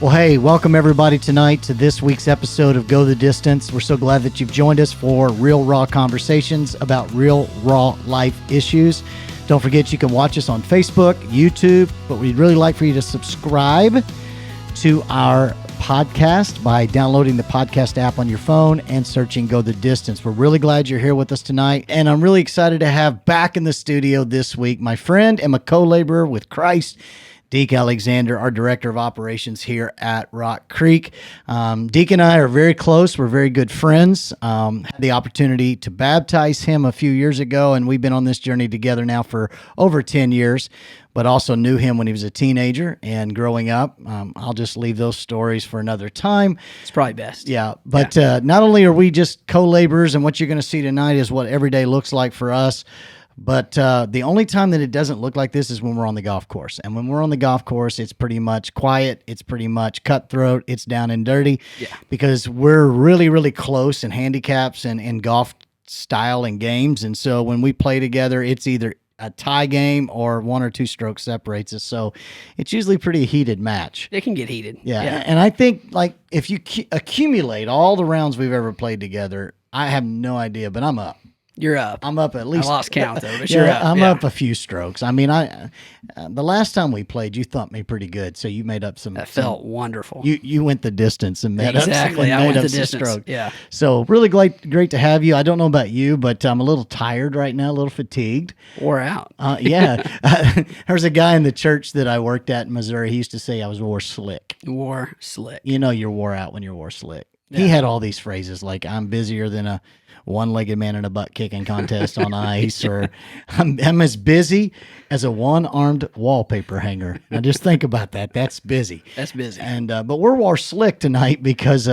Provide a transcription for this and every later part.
Well, hey, welcome everybody tonight to this week's episode of Go the Distance. We're so glad that you've joined us for real, raw conversations about real, raw life issues. Don't forget you can watch us on Facebook, YouTube, but we'd really like for you to subscribe to our podcast by downloading the podcast app on your phone and searching Go the Distance. We're really glad you're here with us tonight, and I'm really excited to have back in the studio this week my friend and my co-laborer with Christ, Deke Alexander, our director of operations here at Rock Creek. Deke and I are very close. We're very good friends. Had the opportunity to baptize him a few years ago, and we've been on this journey together now for over 10 years, but also knew him when he was a teenager and growing up. I'll just leave those stories for another time. It's probably best. Yeah, but not only are we just co-laborers, and what you're going to see tonight is what every day looks like for us, but the only time that it doesn't look like this is when we're on the golf course. And when we're on the golf course, it's pretty much quiet. It's pretty much cutthroat. It's down and dirty. Yeah. Because we're really, really close in handicaps and in golf style and games. And so when we play together, it's either a tie game or one or two strokes separates us. So it's usually a pretty heated match. It can get heated. Yeah. And I think, like, if you accumulate all the rounds we've ever played together, I have no idea, but I'm up. You're up. I'm up at least. I lost count though, but you're up. I'm up a few strokes. I mean, the last time we played, you thumped me pretty good, so you made up some. That felt wonderful. You went the distance and made exactly. up. I went the some distance. Strokes. Yeah. So really great to have you. I don't know about you, but I'm a little tired right now, a little fatigued. Wore out. Yeah. There's a guy in the church that I worked at in Missouri. He used to say I was wore slick. Wore slick. You know, you're wore out when you're wore slick. Yeah. He had all these phrases like, I'm busier than a one-legged man in a butt-kicking contest on ice, or I'm as busy as a one-armed wallpaper hanger. Now, just think about that. That's busy. That's busy. And but we're more slick tonight because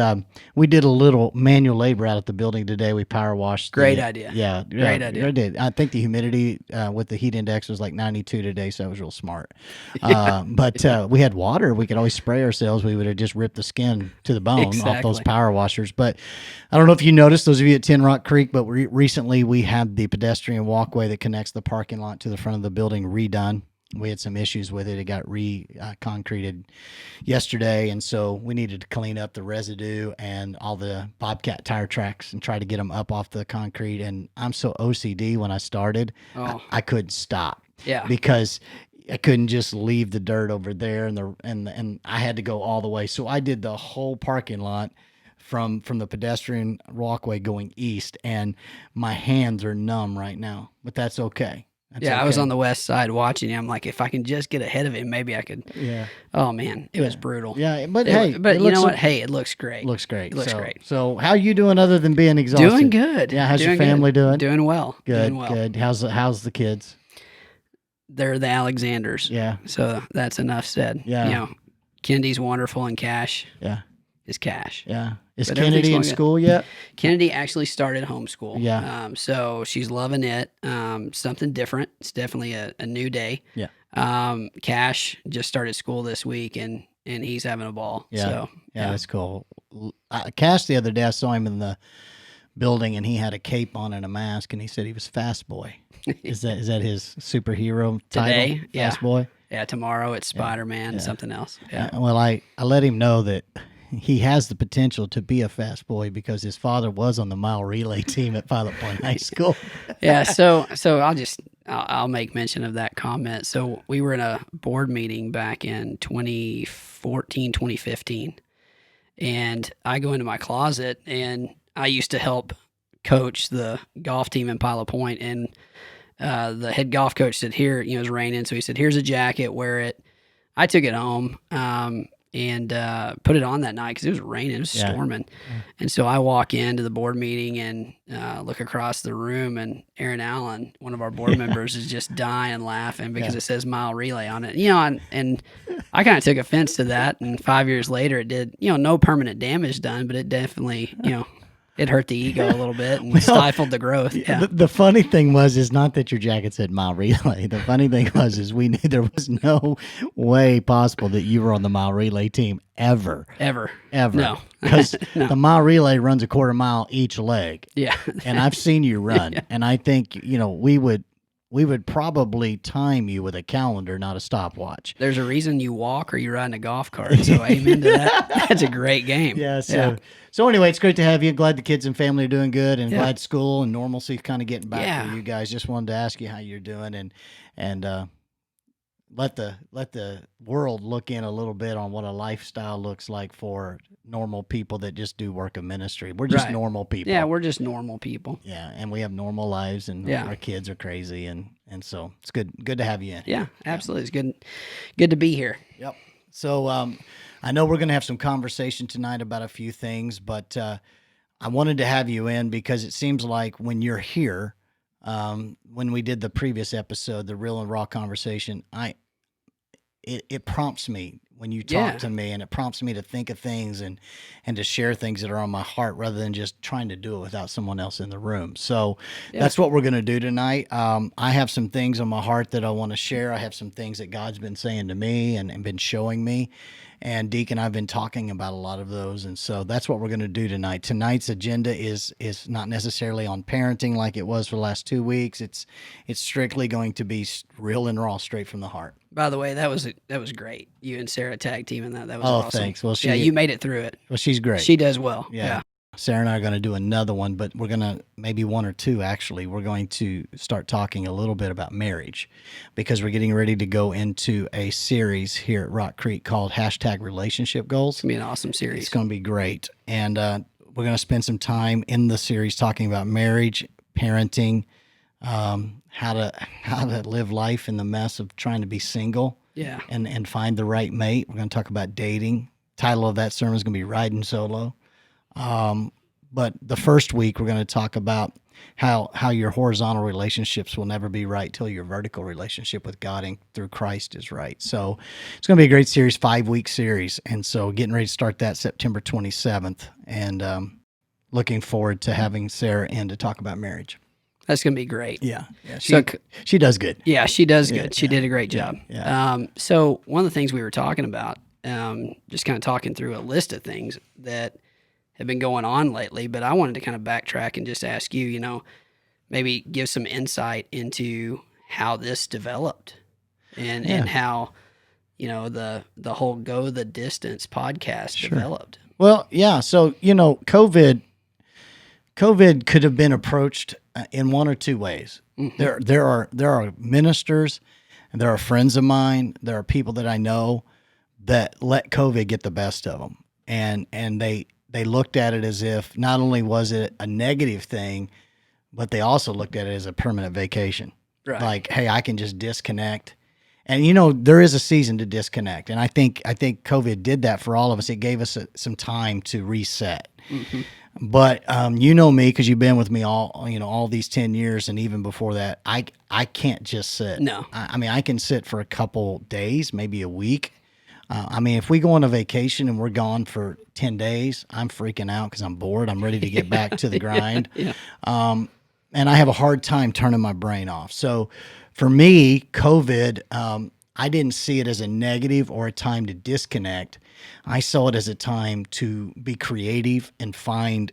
we did a little manual labor out at the building today. We power washed. Great idea. Yeah. Great idea. I did. I think the humidity with the heat index was like 92 today, so that was real smart. But we had water. We could always spray ourselves. We would have just ripped the skin to the bone off those power washers. But I don't know if you noticed, those of you at 10 Rock Creek, but recently we had the pedestrian walkway that connects the parking lot to the front of the building redone. We had some issues with it. It got concreted yesterday, and so we needed to clean up the residue and all the Bobcat tire tracks and try to get them up off the concrete. And I'm so OCD when I started, I couldn't stop. Yeah. Because I couldn't just leave the dirt over there, and I had to go all the way. So I did the whole parking lot from the pedestrian walkway going east, and my hands are numb right now, but that's okay. I was on the west side watching him. I'm like, if I can just get ahead of him, maybe I could. Yeah. Oh man, it was brutal. Yeah, but but you know what? Hey, it looks great. Looks great. It looks great. So how are you doing other than being exhausted? Doing good. Yeah. How's your family doing? Doing well. Good. Doing well. Good. How's the kids? They're the Alexanders. Yeah. So that's enough said. Yeah. You know, Kennedy's wonderful, and Cash. Yeah. Is Cash. Yeah. Is But Kennedy in school yet? Kennedy actually started homeschool. Yeah. So she's loving it. Something different. It's definitely a new day. Yeah. Cash just started school this week, and he's having a ball. Yeah. So, yeah, that's cool. Cash, the other day, I saw him in the building, and he had a cape on and a mask, and he said he was Fast Boy. Is that his superhero title? Today? Fast Boy? Yeah, tomorrow it's Spider-Man and something else. Yeah. Well, I let him know that he has the potential to be a fast boy because his father was on the mile relay team at Pilot Point High School. Yeah, so I'll make mention of that comment. So we were in a board meeting back in 2014, 2015, and I go into my closet, and I used to help coach the golf team in Pilot Point, and the head golf coach said, here, it was raining, so he said, here's a jacket, wear it. I took it home, and put it on that night because it was raining, it was storming. Yeah. And so I walk into the board meeting and look across the room, and Aaron Allen, one of our board members, is just dying laughing because it says mile relay on it. And I kind of took offense to that. And 5 years later, it did, no permanent damage done, but it definitely, it hurt the ego a little bit and stifled the growth. Yeah. The funny thing is not that your jacket said mile relay. The funny thing is we knew there was no way possible that you were on the mile relay team ever. No. Because the mile relay runs a quarter mile each leg. Yeah. And I've seen you run. Yeah. And I think, we would we would probably time you with a calendar, not a stopwatch. There's a reason you walk or you're riding a golf cart. So amen to that. That's a great game. Yeah. So anyway, it's great to have you. Glad the kids and family are doing good, and glad school and normalcy kind of getting back for you guys. Just wanted to ask you how you're doing, and let the world look in a little bit on what a lifestyle looks like for normal people that just do work of ministry. We're just normal people. Yeah, we're just normal people. Yeah, and we have normal lives, and our kids are crazy, and so it's good to have you in. Yeah, absolutely. It's good to be here. Yep. So I know we're going to have some conversation tonight about a few things, but I wanted to have you in because it seems like when you're here, when we did the previous episode, the Real and Raw Conversation, it prompts me when you talk to me, and it prompts me to think of things and to share things that are on my heart rather than just trying to do it without someone else in the room. So that's what we're going to do tonight. I have some things on my heart that I want to share. I have some things that God's been saying to me and been showing me. And Deke and I have been talking about a lot of those, and so that's what we're going to do tonight. Tonight's agenda is not necessarily on parenting like it was for the last 2 weeks. It's strictly going to be real and raw, straight from the heart. By the way, that was great. You and Sarah tag teaming that. That was awesome. Thanks. Well, you made it through it. Well, she's great. She does well. Yeah. Sarah and I are going to do another one, but we're going to, maybe one or two actually, we're going to start talking a little bit about marriage because we're getting ready to go into a series here at Rock Creek called #Relationship Goals. It's going to be an awesome series. It's going to be great. And we're going to spend some time in the series talking about marriage, parenting, how to live life in the mess of trying to be single and find the right mate. We're going to talk about dating. Title of that sermon is going to be Riding Solo. But the first week, we're going to talk about how your horizontal relationships will never be right till your vertical relationship with God and through Christ is right. So it's going to be a great series, 5-week series. And so getting ready to start that September 27th and looking forward to having Sarah in to talk about marriage. That's going to be great. Yeah. She does good. Yeah, she does good. She did a great job. Yeah. So one of the things we were talking about, just kind of talking through a list of things that have been going on lately, but I wanted to kind of backtrack and just ask you, maybe give some insight into how this developed and how, the whole Go the Distance podcast developed. Well, yeah. So, COVID could have been approached in one or two ways. Mm-hmm. There are ministers and there are friends of mine. There are people that I know that let COVID get the best of them. And they looked at it as if not only was it a negative thing, but they also looked at it as a permanent vacation. Right. Like, hey, I can just disconnect. And, there is a season to disconnect. And I think COVID did that for all of us. It gave us some time to reset. Mm-hmm. But you know me because you've been with me all these 10 years, and even before that, I can't just sit. No. I mean, I can sit for a couple days, maybe a week. If we go on a vacation and we're gone for 10 days, I'm freaking out because I'm bored. I'm ready to get back to the grind. Yeah. And I have a hard time turning my brain off. So for me, COVID, I didn't see it as a negative or a time to disconnect. I saw it as a time to be creative and find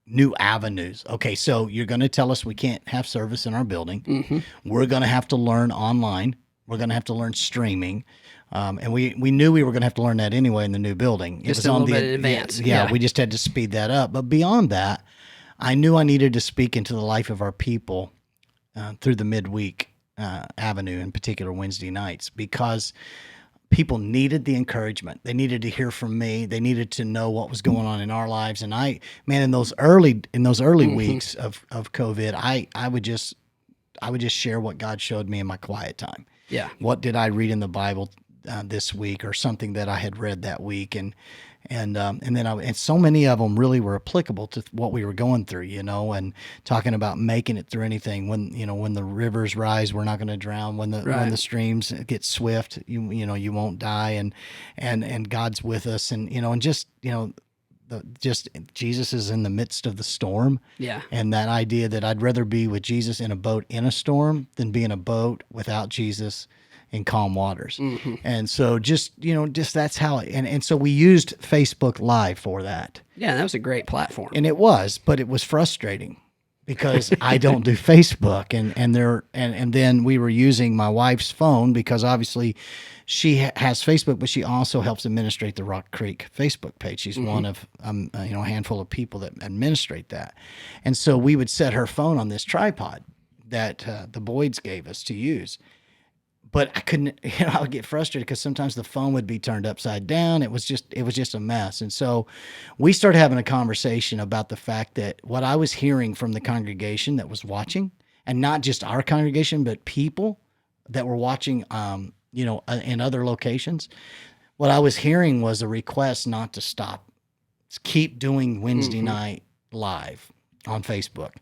new avenues. Okay, so you're going to tell us we can't have service in our building. Mm-hmm. We're going to have to learn online. We're going to have to learn streaming. And we knew we were going to have to learn that anyway in the new building. Just a little bit in advance. Yeah, we just had to speed that up. But beyond that, I knew I needed to speak into the life of our people through the midweek avenue, in particular Wednesday nights, because people needed the encouragement. They needed to hear from me. They needed to know what was going on in our lives. And in those early mm-hmm. weeks of COVID, I would just share what God showed me in my quiet time. Yeah. What did I read in the Bible this week, or something that I had read that week, and so many of them really were applicable to what we were going through, and talking about making it through anything. When the rivers rise, we're not going to drown. When the streams get swift, you won't die, and God's with us, and just Jesus is in the midst of the storm. Yeah. And that idea that I'd rather be with Jesus in a boat in a storm than be in a boat without Jesus in calm waters. Mm-hmm. And so just that's how and so we used Facebook Live for that. Yeah, that was a great platform. And it was, but it was frustrating because I don't do Facebook, and then we were using my wife's phone because obviously she has Facebook, but she also helps administrate the Rock Creek Facebook page. She's one of a handful of people that administrate that, and so we would set her phone on this tripod that the Boyds gave us to use. But I couldn't, I would get frustrated because sometimes the phone would be turned upside down. It was just a mess. And so we started having a conversation about the fact that what I was hearing from the congregation that was watching, and not just our congregation, but people that were watching, in other locations, what I was hearing was a request not to stop. Keep doing Wednesday night live on Facebook.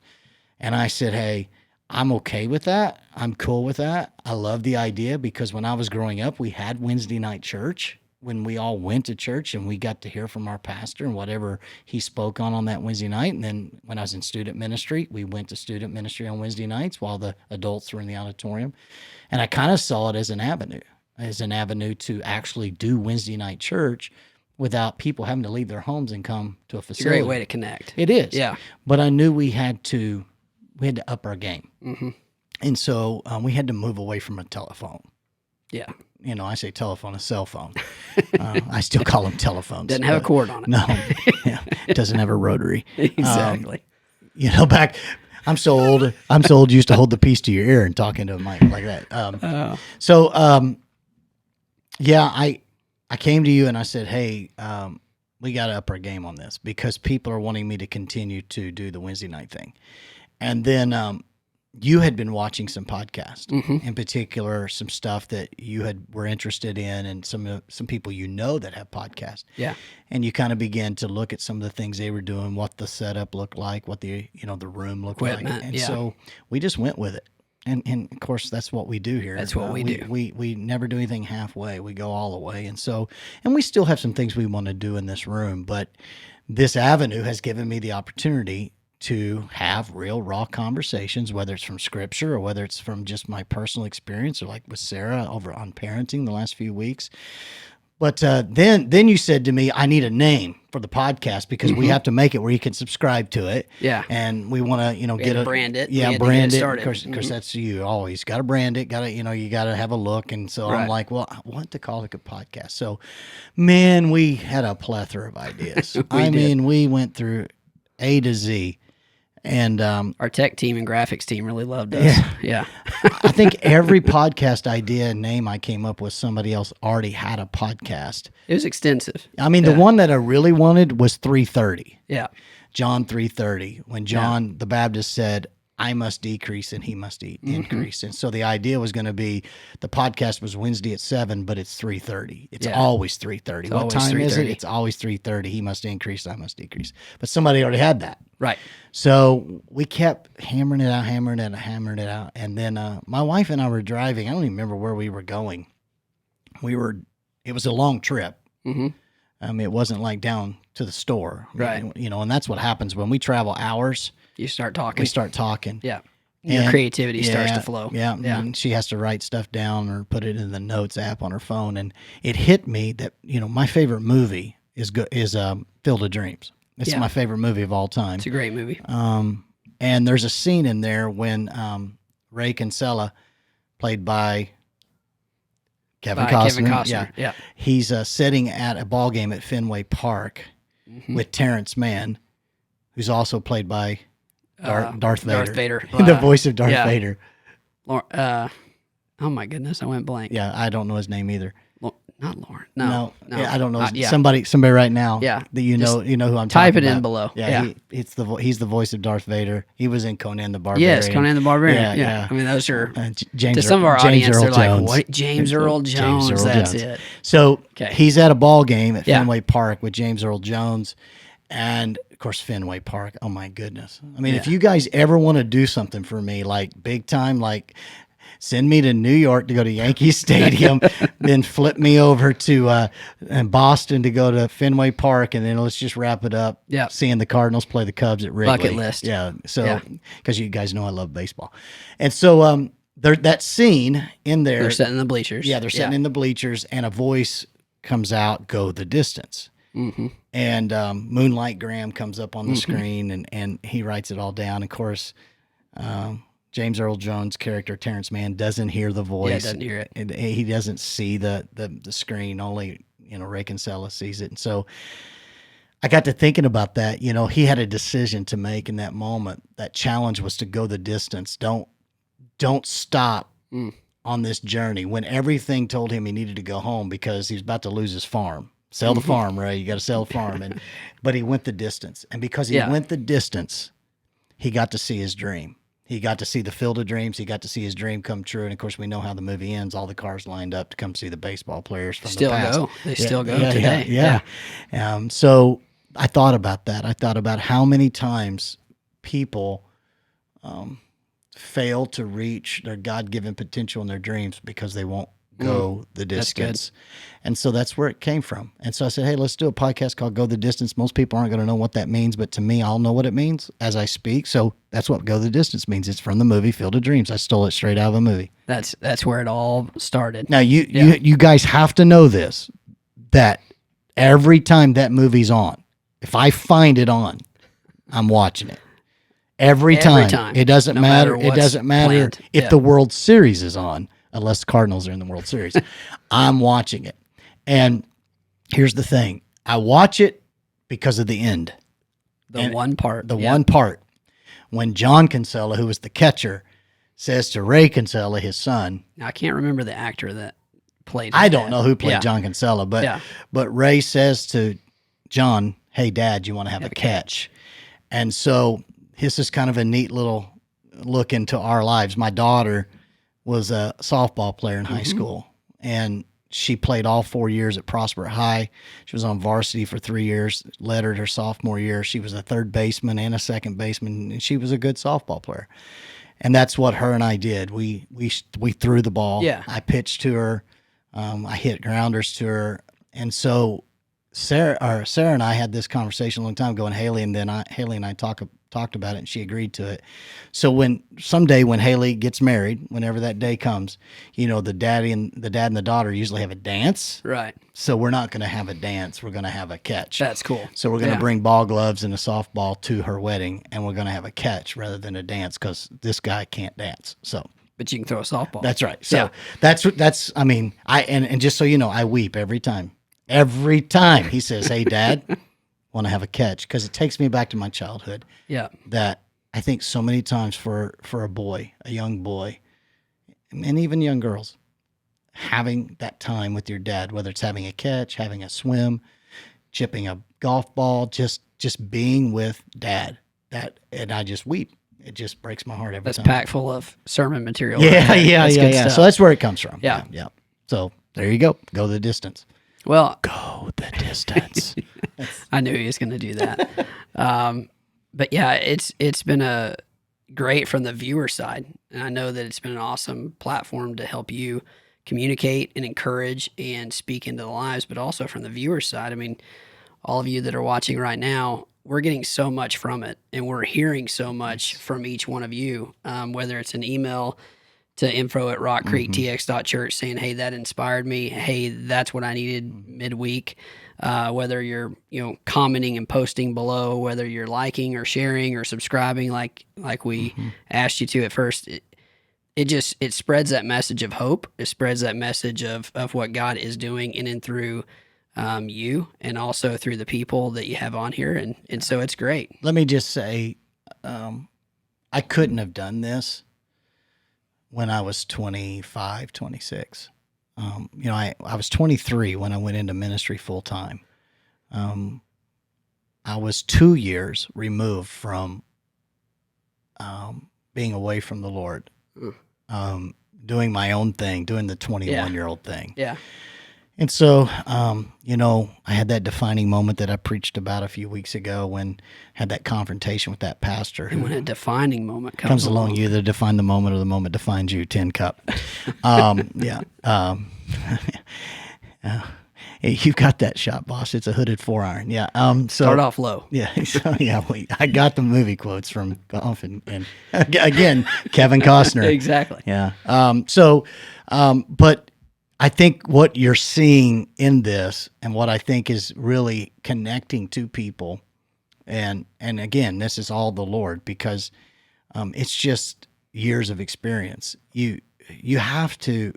And I said, hey, I'm okay with that. I'm cool with that. I love the idea because when I was growing up, we had Wednesday night church when we all went to church and we got to hear from our pastor and whatever he spoke on that Wednesday night. And then when I was in student ministry, we went to student ministry on Wednesday nights while the adults were in the auditorium. And I kind of saw it as an avenue to actually do Wednesday night church without people having to leave their homes and come to a facility. It's a great way to connect. It is. Yeah. But I knew we had to up our game. And so we had to move away from a telephone. Yeah. I say telephone, a cell phone. I still call them telephones. Doesn't have a cord on it. No. Yeah, it doesn't have a rotary. Exactly. I'm so old, used to hold the piece to your ear and talking to a mic like that. I came to you and I said, hey, we got to up our game on this because people are wanting me to continue to do the Wednesday night thing. And then you had been watching some podcasts, in particular, some stuff that you were interested in, and some people that have podcasts. Yeah, and you kind of began to look at some of the things they were doing, what the setup looked like, what the room looked like, and so we just went with it. And of course, that's what we do here. That's what we do. We never do anything halfway. We go all the way, and we still have some things we want to do in this room, but this avenue has given me the opportunity to have real raw conversations, whether it's from scripture or whether it's from just my personal experience or like with Sarah over on parenting the last few weeks. But then you said to me, I need a name for the podcast because we have to make it where you can subscribe to it. Yeah. And we want to, brand it. Yeah, brand it. Of course, that's you always got to brand it. Got to, you got to have a look. And so I'm like, well, I want to call it a podcast. So, man, we had a plethora of ideas. We went through A to Z. And our tech team and graphics team really loved us. Yeah. I think every podcast idea and name I came up with, somebody else already had a podcast. It was extensive. The one that I really wanted was 3:30. Yeah. John 3:30. When John the Baptist said, I must decrease and he must increase. And so the idea was going to be the podcast was Wednesday at 7, but it's 3:30. It's always 3:30. What time is it? It's always 3:30. He must increase, I must decrease. But somebody already had that. Right. So we kept hammering it out. And then my wife and I were driving. I don't even remember where we were going. It was a long trip. It wasn't like down to the store. Right. And that's what happens when we travel hours. You start talking. We start talking. Yeah. Your creativity starts to flow. Yeah. And she has to write stuff down or put it in the notes app on her phone. And it hit me that, my favorite movie is Field of Dreams. It's my favorite movie of all time. It's a great movie. And there's a scene in there when Ray Kinsella, played by Kevin Costner. Yeah. He's sitting at a ball game at Fenway Park with Terrence Mann, who's also played by Darth Vader. The voice of Darth Vader. Oh my goodness, I went blank. Yeah, I don't know his name either. Not Lauren. No. Yeah, I don't know. Somebody right now. Yeah. That you know who I'm talking about. Type it in below. Yeah. He's the voice of Darth Vader. He was in Conan the Barbarian. Yes, Conan the Barbarian. Yeah. Those are to some of our audience. They're like, what? James Earl Jones. That's it. So he's at a ball game at Fenway Park with James Earl Jones, and of course Fenway Park. Oh my goodness. If you guys ever want to do something for me, like big time, like send me to New York to go to Yankee Stadium, then flip me over to Boston to go to Fenway Park, and then let's just wrap it up seeing the Cardinals play the Cubs at Wrigley. Bucket list. Yeah. So, because you guys know I love baseball. And so that scene in there. They're sitting in the bleachers. Yeah, they're sitting in the bleachers, and a voice comes out, go the distance. And Moonlight Graham comes up on the screen, and he writes it all down. Of course, James Earl Jones' character, Terrence Mann, doesn't hear the voice. Yeah, doesn't hear it. He doesn't see the screen. Only, Ray Kinsella sees it. And so I got to thinking about that. He had a decision to make in that moment. That challenge was to go the distance. Don't stop on this journey when everything told him he needed to go home because he was about to lose his farm. Sell the farm, Ray. You got to sell the farm. But he went the distance. And because he went the distance, he got to see his dream. He got to see the Field of Dreams. He got to see his dream come true. And, of course, we know how the movie ends. All the cars lined up to come see the baseball players from the past. They still go today. Yeah. So I thought about that. I thought about how many times people fail to reach their God-given potential in their dreams because they won't go the distance. And so that's where it came from. And so I said, hey, let's do a podcast called Go the Distance. Most people aren't going to know what that means, but to me, I'll know what it means as I speak. So that's what Go the Distance means. It's from the movie Field of Dreams. I stole it straight out of a movie. That's where it all started. Now, you guys have to know this, that every time that movie's on, if I find it on, I'm watching it. Every time. It doesn't matter. It doesn't matter if the World Series is on, unless the Cardinals are in the World Series. I'm watching it. And here's the thing. I watch it because of the end. One part. One part. When John Kinsella, who was the catcher, says to Ray Kinsella, his son. Now, I can't remember the actor that played him. I don't know who played John Kinsella, but Ray says to John, hey, Dad, you want to have a catch? And so this is kind of a neat little look into our lives. My daughter was a softball player in high school, and she played all 4 years at Prosper High. She was on varsity for 3 years, lettered her sophomore year. She was a third baseman and a second baseman, and she was a good softball player. And that's what her and I did. We threw the ball. Yeah. I pitched to her. I hit grounders to her. And so Sarah and I had this conversation a long time ago, and Haley and I talked about it, and she agreed to it. So someday when Haley gets married, whenever that day comes, the dad and the daughter usually have a dance. Right. So we're not going to have a dance. We're going to have a catch. That's cool. So we're going to bring ball gloves and a softball to her wedding, and we're going to have a catch rather than a dance because this guy can't dance. So. But you can throw a softball. That's right. So that's. I mean, and just so you know, I weep every time. Every time he says, "Hey, Dad, want to have a catch," because it takes me back to my childhood. Yeah. That I think so many times for a young boy, and even young girls, having that time with your dad, whether it's having a catch, having a swim, chipping a golf ball, just being with Dad. And I just weep. It just breaks my heart every time. That's packed full of sermon material. Yeah. So that's where it comes from. Yeah. So there you go. Go the distance. Well, go the distance. I knew he was going to do that. But yeah, it's been great from the viewer side. And I know that it's been an awesome platform to help you communicate and encourage and speak into the lives, but also from the viewer side. I mean, all of you that are watching right now, we're getting so much from it, and we're hearing so much from each one of you, whether it's an email to info@rockcreektx.church saying, hey, that inspired me. Hey, that's what I needed midweek. Whether you're, commenting and posting below, whether you're liking or sharing or subscribing like we asked you to at first, it spreads that message of hope. It spreads that message of what God is doing in and through you, and also through the people that you have on here. And so it's great. Let me just say, I couldn't have done this when I was 25, 26. I was 23 when I went into ministry full time. I was 2 years removed from being away from the Lord, doing my own thing, doing the 21-year-old thing. Yeah. And so, I had that defining moment that I preached about a few weeks ago when I had that confrontation with that pastor. And when a defining moment comes along, you either define the moment or the moment defines you. Tin Cup. You've got that shot, boss. It's a hooded 4-iron. Yeah. Start off low. Yeah. So, I got the movie quotes from Golf and again, Kevin Costner. Exactly. Yeah. But I think what you're seeing in this, and what I think is really connecting to people, and again, this is all the Lord, because it's just years of experience. You have to.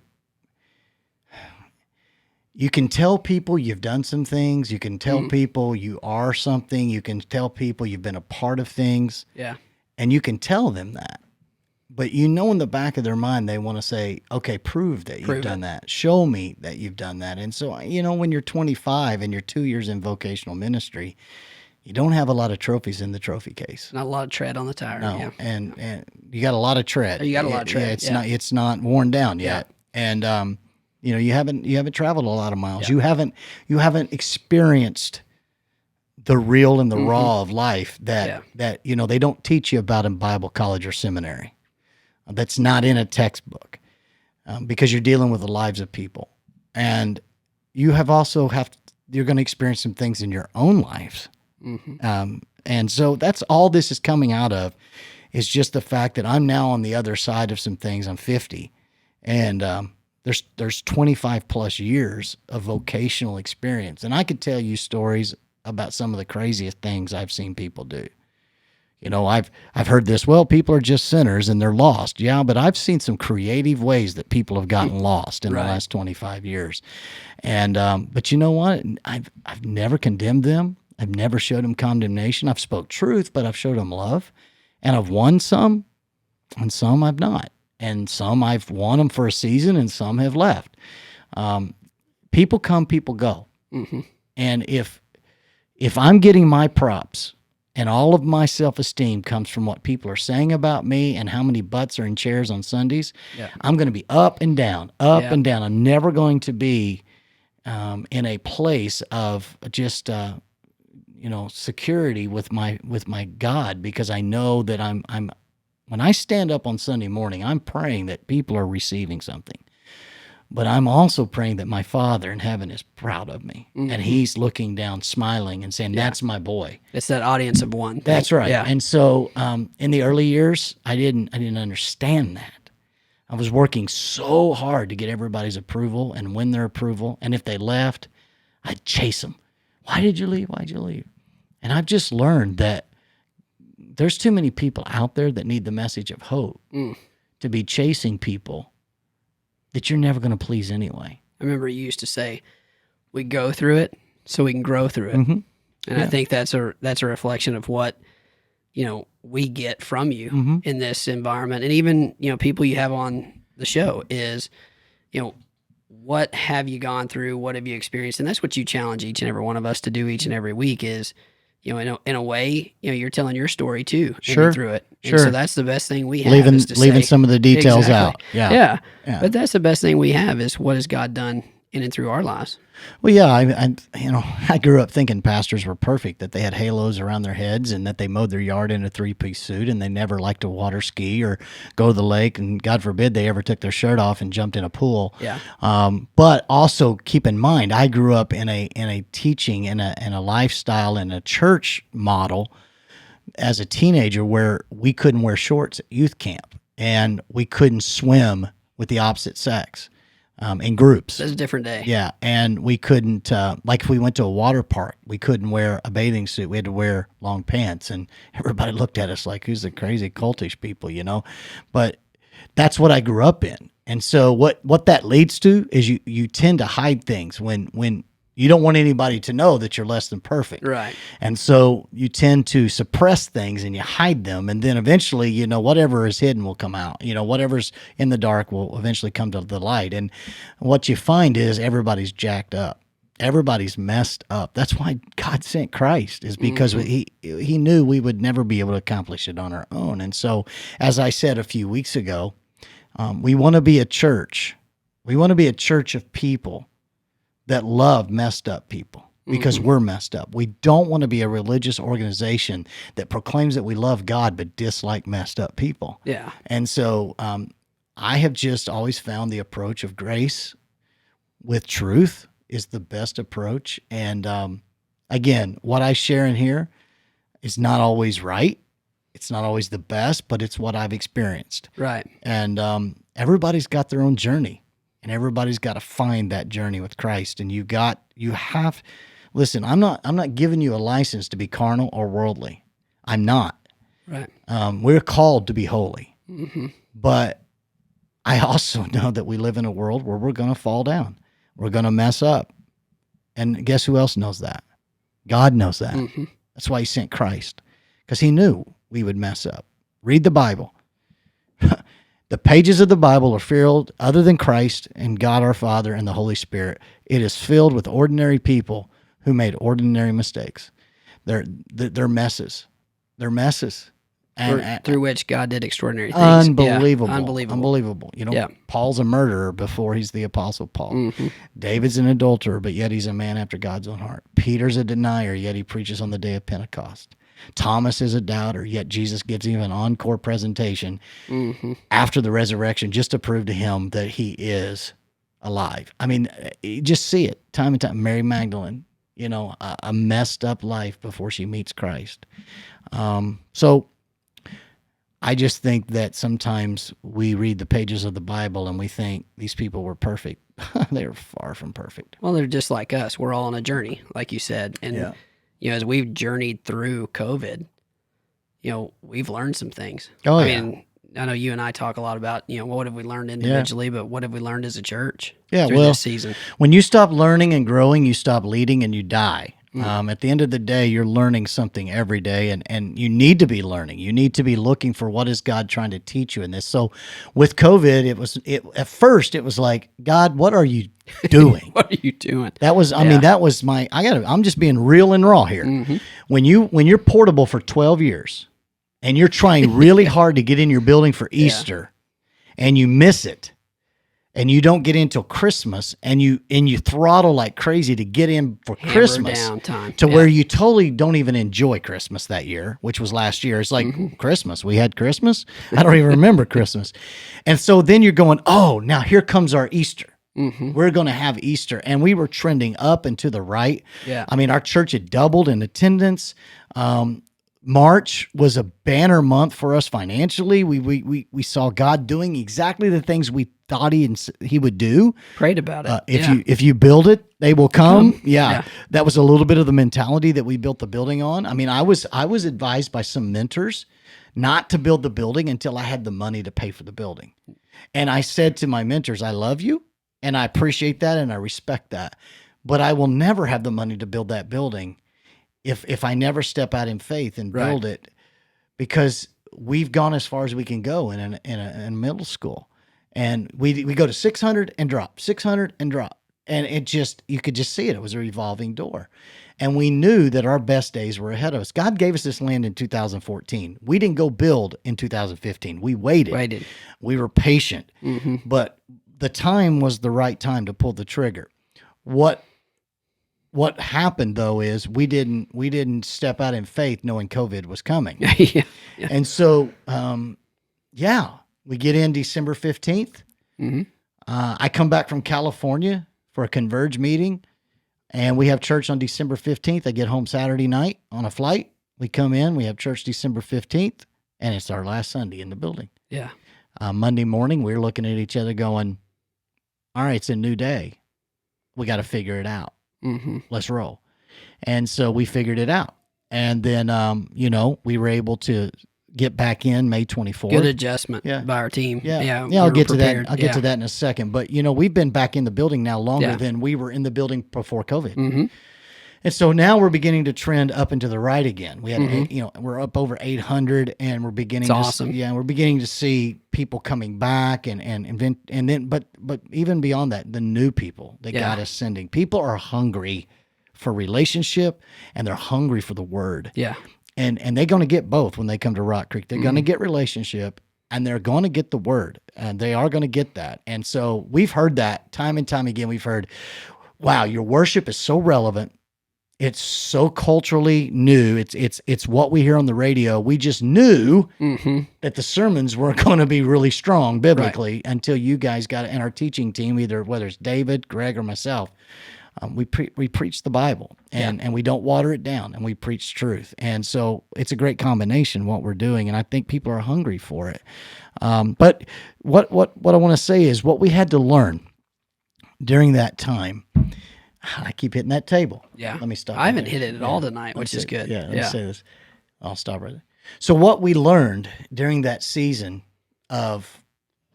You can tell people you've done some things. You can tell people you are something. You can tell people you've been a part of things. Yeah. And you can tell them that. But in the back of their mind, they want to say, okay, prove that you've done that. Show me that you've done that. And so, when you're 25 and you're 2 years in vocational ministry, you don't have a lot of trophies in the trophy case. Not a lot of tread on the tire. No. Yeah. And you got a lot of tread. You got a lot of tread. Yeah, it's not worn down yet. And, you haven't traveled a lot of miles. Yeah. You haven't experienced the real and the raw of life that they don't teach you about in Bible college or seminary. That's not in a textbook, because you're dealing with the lives of people, and you you're going to experience some things in your own lives. And so that's all this is coming out of, is just the fact that I'm now on the other side of some things. I'm 50, and there's 25 plus years of vocational experience. And I could tell you stories about some of the craziest things I've seen people do. I've heard this, well, people are just sinners and they're lost. Yeah, but I've seen some creative ways that people have gotten lost in the last 25 years. And but you know what? I've never condemned them. I've never showed them condemnation. I've spoke truth, but I've showed them love. And I've won some, and some I've not. And some I've won them for a season, and some have left. People come, people go. And if I'm getting my props, and all of my self-esteem comes from what people are saying about me and how many butts are in chairs on Sundays, I'm going to be up and down, and down. I'm never going to be in a place of just security with my God, because I know that I'm when I stand up on Sunday morning, I'm praying that people are receiving something. But I'm also praying that my Father in heaven is proud of me, and He's looking down, smiling, and saying, "That's my boy." It's that audience of one. That's right. Yeah. And so, in the early years, I didn't understand that. I was working so hard to get everybody's approval and win their approval. And if they left, I'd chase them. Why did you leave? Why'd you leave? And I've just learned that there's too many people out there that need the message of hope to be chasing people that you're never going to please anyway. I remember you used to say, we go through it so we can grow through it. And I think that's a reflection of what, we get from you in this environment. And even, people you have on the show is, what have you gone through? What have you experienced? And that's what you challenge each and every one of us to do each and every week is, in a way, you're telling your story too. Sure. Through it. Sure. And so that's the best thing we have. Leaving some of the details out. Yeah. But that's the best thing we have is what has God done in and through our lives. Well, yeah, I grew up thinking pastors were perfect, that they had halos around their heads and that they mowed their yard in a 3-piece suit and they never liked to water ski or go to the lake, and God forbid they ever took their shirt off and jumped in a pool. Yeah. But also keep in mind, I grew up in a teaching, in a lifestyle, in a church model as a teenager where we couldn't wear shorts at youth camp and we couldn't swim with the opposite sex. In groups. It was a different day. Yeah, and we couldn't, like if we went to a water park, we couldn't wear a bathing suit. We had to wear long pants, and everybody looked at us like, who's the crazy cultish people, But that's what I grew up in. And so what that leads to is you tend to hide things when you don't want anybody to know that you're less than perfect. Right. And so you tend to suppress things and you hide them. And then eventually, whatever is hidden will come out. Whatever's in the dark will eventually come to the light. And what you find is everybody's jacked up. Everybody's messed up. That's why God sent Christ, is because he knew we would never be able to accomplish it on our own. And so, as I said a few weeks ago, we want to be a church. We want to be a church of people that love messed up people because we're messed up. We don't want to be a religious organization that proclaims that we love God but dislike messed up people. Yeah. And so I have just always found the approach of grace with truth is the best approach. And again, what I share in here is not always right. It's not always the best, but it's what I've experienced. Right. And everybody's got their own journey. and everybody's got to find that journey with Christ. And listen, I'm not giving you a license to be carnal or worldly. I'm not. Right. We're called to be holy, Mm-hmm. but I also know that we live in a world where we're going to fall down. We're going to mess up. And guess who else knows that? God knows that. Mm-hmm. That's why he sent Christ, because he knew we would mess up. Read the Bible. The pages of the Bible are filled, other than Christ and God our Father and the Holy Spirit, it is filled with ordinary people who made ordinary mistakes. They're messes. They're messes. And through which God did extraordinary things. Unbelievable. Yeah, Unbelievable. Paul's a murderer before he's the Apostle Paul. Mm-hmm. David's an adulterer, but yet he's a man after God's own heart. Peter's a denier, yet he preaches on the day of Pentecost. Thomas is a doubter, yet Jesus gives him an encore presentation after the resurrection just to prove to him that he is alive. I mean, you just see it time and time. Mary Magdalene, a messed up life before she meets Christ. So I just think that sometimes we read the pages of the Bible and we think these people were perfect. They are far from perfect. Well, they're just like us. We're all on a journey, like you said. And, as we've journeyed through COVID, we've learned some things. I mean, I know you and I talk a lot about, what have we learned individually, but what have we learned as a church through this season? When you stop learning and growing, you stop leading and you die. At the end of the day, you're learning something every day, and you need to be learning. You need to be looking for what is God trying to teach you in this. So with COVID, at first it was like, God, what are you doing? What are you doing? That was, I mean, that was I'm just being real and raw here. Mm-hmm. When you're portable for 12 years and you're trying really hard to get in your building for Easter and you miss it, and you don't get in till Christmas, and you throttle like crazy to get in for Christmas to where you totally don't even enjoy Christmas that year, which was last year. It's like Christmas. We had Christmas. I don't even remember Christmas. And so then you're going, oh, now here comes our Easter. Mm-hmm. We're going to have Easter. And we were trending up and to the right. Yeah. I mean, our church had doubled in attendance. March was a banner month for us financially. We saw God doing exactly the things we thought he would do. Prayed about it. If you build it, they will come. Yeah. That was a little bit of the mentality that we built the building on. I mean, I was advised by some mentors not to build the building until I had the money to pay for the building. And I said to my mentors, I love you and I appreciate that and I respect that, but I will never have the money to build that building if I never step out in faith and build it, because we've gone as far as we can go in a middle school, and we go to 600 and drop, 600 and drop, and you could just see it. It was a revolving door, and we knew that our best days were ahead of us. God gave us this land in 2014. We didn't go build in 2015. We waited. We were patient, but the time was the right time to pull the trigger. What happened though is we didn't step out in faith knowing COVID was coming. And so, we get in December 15th. Mm-hmm. I come back from California for a Converge meeting, and we have church on December 15th. I get home Saturday night on a flight. We come in, we have church December 15th, and it's our last Sunday in the building. Yeah. Monday morning, we're looking at each other going, all right, it's a new day. We got to figure it out. Mm-hmm. Let's roll. And so we figured it out. And then, we were able to get back in May 24th. Good adjustment by our team. Yeah. I'll get to that. I'll get to that in a second. But, we've been back in the building now longer than we were in the building before COVID. Mm-hmm. And so now we're beginning to trend up and to the right again. We had, we're up over 800, and we're beginning we're beginning to see people coming back, but even beyond that, the new people that God is sending. People are hungry for relationship, and they're hungry for the word. Yeah. And they're going to get both when they come to Rock Creek. They're going to get relationship, and they're going to get the word, and they are going to get that. And so we've heard that time and time again. We've heard, wow, your worship is so relevant. It's so culturally new. It's what we hear on the radio. We just knew that the sermons weren't going to be really strong biblically until you guys got it. And our teaching team, whether it's David, Greg, or myself, we preach the Bible, and we don't water it down, and we preach truth. And so it's a great combination what we're doing, and I think people are hungry for it. But what I want to say is what we had to learn during that time, I keep hitting that table. Yeah. Let me stop. I haven't hit it at all tonight, which is good. Yeah. Let me say this. I'll stop right there. So what we learned during that season of,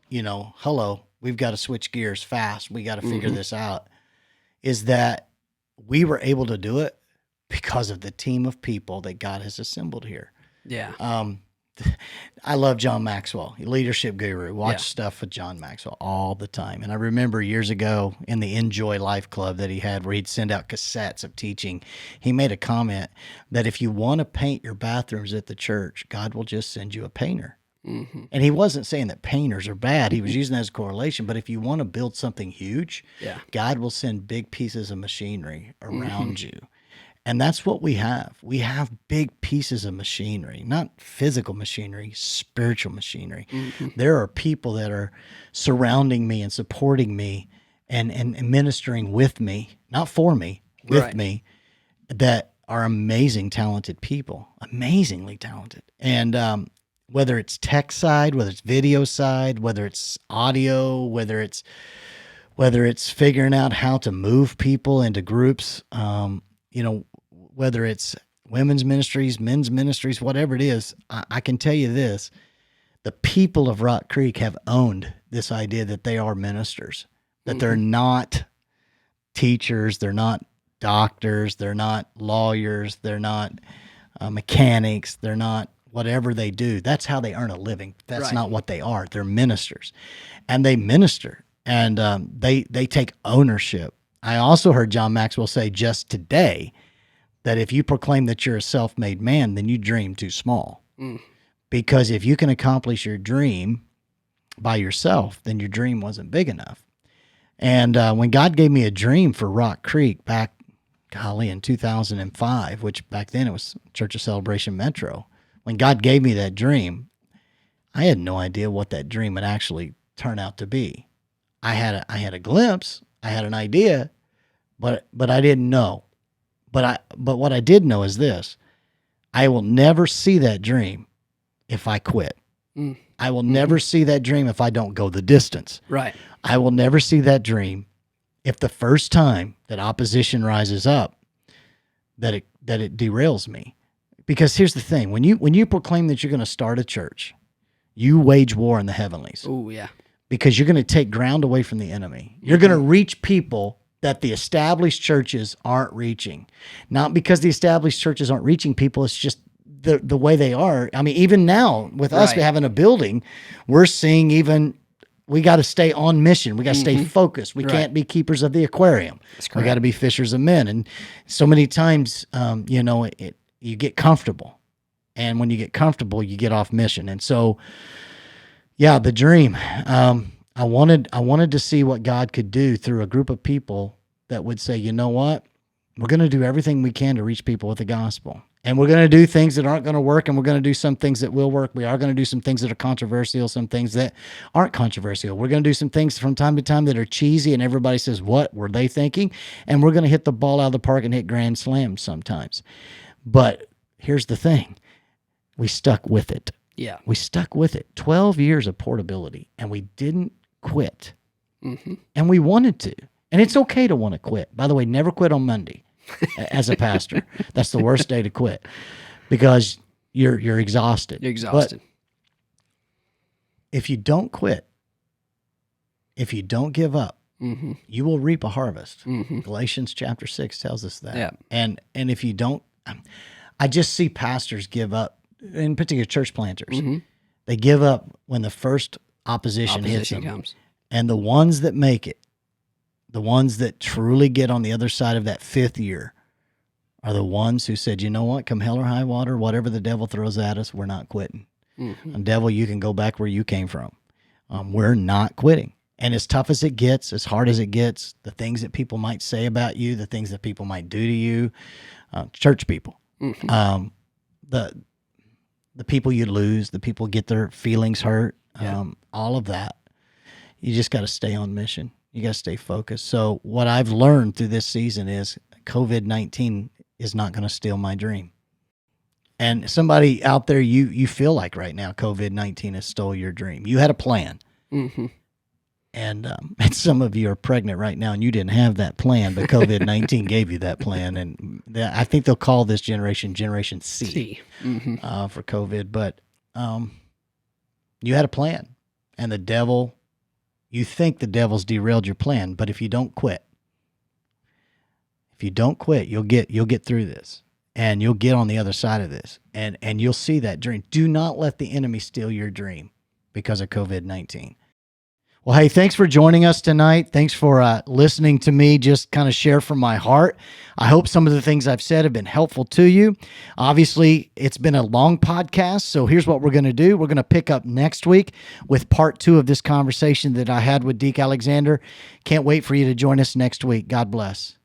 hello, we've got to switch gears fast. We got to figure this out, is that we were able to do it because of the team of people that God has assembled here. Yeah. I love John Maxwell, leadership guru. Watch stuff with John Maxwell all the time. And I remember years ago in the Enjoy Life Club that he had, where he'd send out cassettes of teaching, he made a comment that if you want to paint your bathrooms at the church, God will just send you a painter. Mm-hmm. And he wasn't saying that painters are bad. He was using that as a correlation. But if you want to build something huge, God will send big pieces of machinery around you. And that's what we have. We have big pieces of machinery, not physical machinery, spiritual machinery. Mm-hmm. There are people that are surrounding me and supporting me and ministering with me, not for me, with me, that are amazing, talented people, amazingly talented. And whether it's tech side, whether it's video side, whether it's audio, whether it's figuring out how to move people into groups, whether it's women's ministries, men's ministries, whatever it is, I can tell you this, the people of Rock Creek have owned this idea that they are ministers, that they're not teachers, they're not doctors, they're not lawyers, they're not mechanics, they're not whatever they do. That's how they earn a living. That's not what they are. They're ministers, and they minister, and they take ownership. I also heard John Maxwell say just today that if you proclaim that you're a self-made man, then you dream too small. Because if you can accomplish your dream by yourself, then your dream wasn't big enough. And when God gave me a dream for Rock Creek back, in 2005, which back then it was Church of Celebration Metro, when God gave me that dream, I had no idea what that dream would actually turn out to be. I had a glimpse, I had an idea, but I didn't know. But what I did know is this: I will never see that dream if I quit. I will never see that dream if I don't go the distance. Right. I will never see that dream if the first time that opposition rises up, that it derails me. Because here's the thing: when you proclaim that you're going to start a church, you wage war in the heavenlies. Oh yeah. Because you're going to take ground away from the enemy. You're going to reach people that the established churches aren't reaching. Not because the established churches aren't reaching people, it's just the way they are. I mean, even now, with us having a building, we're seeing we got to stay on mission. We got to stay focused. We can't be keepers of the aquarium. We got to be fishers of men. And so many times, you get comfortable. And when you get comfortable, you get off mission. And so, yeah, the dream, I wanted to see what God could do through a group of people that would say, you know what? We're going to do everything we can to reach people with the gospel. And we're going to do things that aren't going to work, and we're going to do some things that will work. We are going to do some things that are controversial, some things that aren't controversial. We're going to do some things from time to time that are cheesy, and everybody says, what were they thinking? And we're going to hit the ball out of the park and hit grand slams sometimes. But here's the thing. We stuck with it. Yeah. We stuck with it. 12 years of portability, and we didn't quit. And we wanted to. And it's okay to want to quit. By the way, never quit on Monday as a pastor. That's the worst day to quit because you're exhausted. You're exhausted. But if you don't quit, if you don't give up, you will reap a harvest. Galatians chapter 6 tells us that. Yeah. And if you don't, I just see pastors give up, in particular church planters. They give up when the first opposition hits them. Comes. And the ones that make it, the ones that truly get on the other side of that fifth year, are the ones who said, you know what, come hell or high water, whatever the devil throws at us, we're not quitting. And devil, you can go back where you came from. We're not quitting. And as tough as it gets, as hard as it gets, the things that people might say about you, the things that people might do to you, church people, the people you lose, the people get their feelings hurt, all of that. You just got to stay on mission. You got to stay focused. So what I've learned through this season is COVID-19 is not going to steal my dream. And somebody out there, you feel like right now COVID-19 has stole your dream. You had a plan. And some of you are pregnant right now, and you didn't have that plan, but COVID-19 gave you that plan. And I think they'll call this Generation C. For COVID. But you had a plan, and you think the devil's derailed your plan. But if you don't quit, you'll get through this, and you'll get on the other side of this, and you'll see that dream. Do not let the enemy steal your dream because of COVID-19. Well, hey, thanks for joining us tonight. Thanks for listening to me just kind of share from my heart. I hope some of the things I've said have been helpful to you. Obviously, it's been a long podcast, so here's what we're going to do. We're going to pick up next week with part 2 of this conversation that I had with Deke Alexander. Can't wait for you to join us next week. God bless.